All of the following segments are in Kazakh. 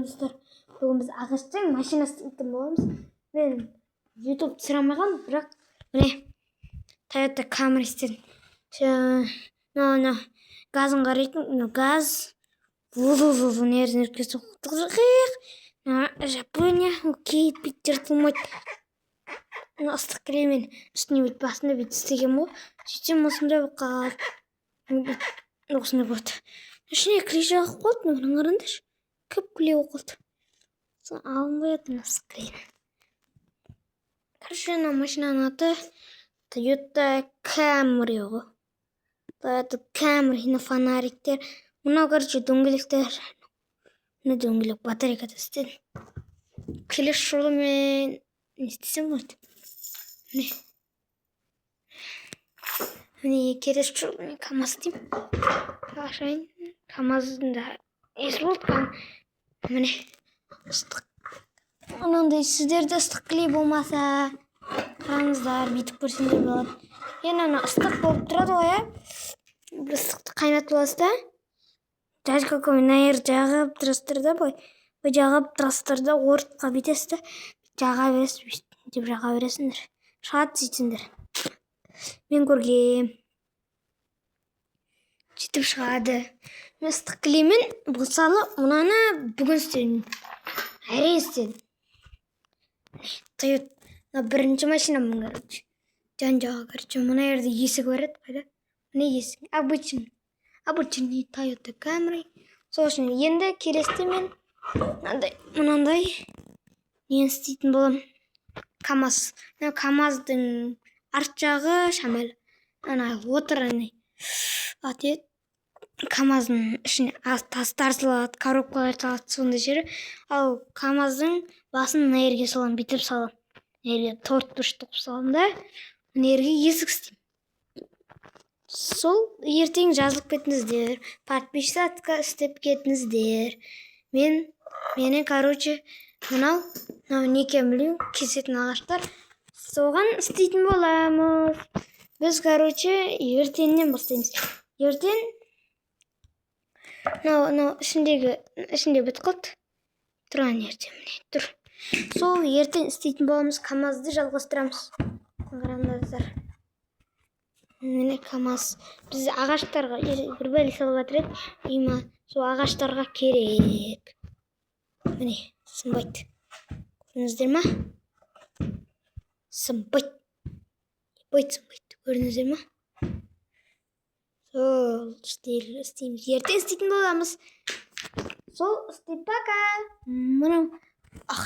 достар, бүгін біз ағаштың машинасы дейтін боламыз. Мен YouTube сұрамаған, бірақ міне Toyota Camry істедім. Газын қарайтын, газ нервке соқтық. Жапония, окей, жыртылмайды. Ыстық креммен үстіне бүйтіп басында бүйтіп істеген ғой. Сөйтсем осындай болып қалды. Осындай болды. Ішіне клей жағып қойды, мына қараңдаршы. Көп клей болып қалды. Алынбай жатыр ыстық клейін. Короче, мына машинаның аты Toyota Camry ғой. Toyota Camry, фонариктер. Мынау, короче, дөңгелектер. Мына дөңгелек батарейкада істедім. Келесі жолы мен не істесем болады? Міне келесі жолы мен КамАЗ деймін. Ашайын. КамАЗдың да есі болды. Міне ыстық. Мынандай сіздерде ыстық клей болмаса, қараңыздар, бүйтіп көрсеңдер болады. Енді ана ыстық болып тұрады ғой, иә? Бір ыстықты қайнатып аласыз да, даже какой наер жағып тұрасыздар да, бой жағып тұрасыздар да, ортқа бүйтесіз да, жаға бересіз, деп жаға бересіңдер. Шығады сөйтсеңдер. Мен көргем. Сөйтіп шығады. Мен ыстық клеймен болсалы, мынаны бүгін істедім. Әрең істедім. Toyota бірінші машинам, короче. Жан-жағы, короче, мына жерде есік бар еді, қайда? Міне есік. Обычный Toyota Camry. Сол үшін енді келесіде мен мынандай нені істейтін болам. КамАЗ. КамАЗдың арт жағы шамалы. Ана отырғаны. Аты КамАЗдың ішіне тас тартылады, коробкалар тартылады, сондай жері. Ал КамАЗдың басын мына жерге салам, бүйтіп салам. Мына жерге торт бұрышты қып салам да, мына жерге есік істеймін. Сол ертең жазылып кетіңіздер, подписаться істеп кетіңіздер. Мені, короче, мынау не екенін білмеймін, кесетін ағаштар. Соған істейтін боламыз. Біз, короче, ертеңнен бастаймыз. Ертең ішінде бітіп қалды. Тұрған ертең міне тұр. Сол ертең істейтін боламыз, КамАЗды жалғастырамыз. Қараңыздар. Міне КамАЗ. Біз ағаштарға бір бәле салып жатыр еді. Үйма сол ағаштарға керек. Міне сынбайды. Көрдіңіздер ма? Сынбайды. Көрдіңіздер ма? Сол істейміз. Ертең істейтін боламыз. Сол істеп пока. Мынау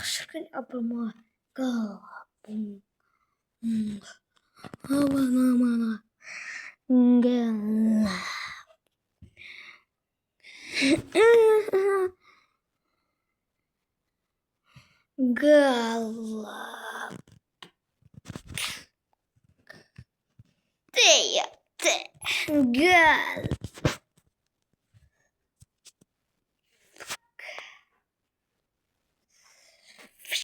шіркін апырма. Гал.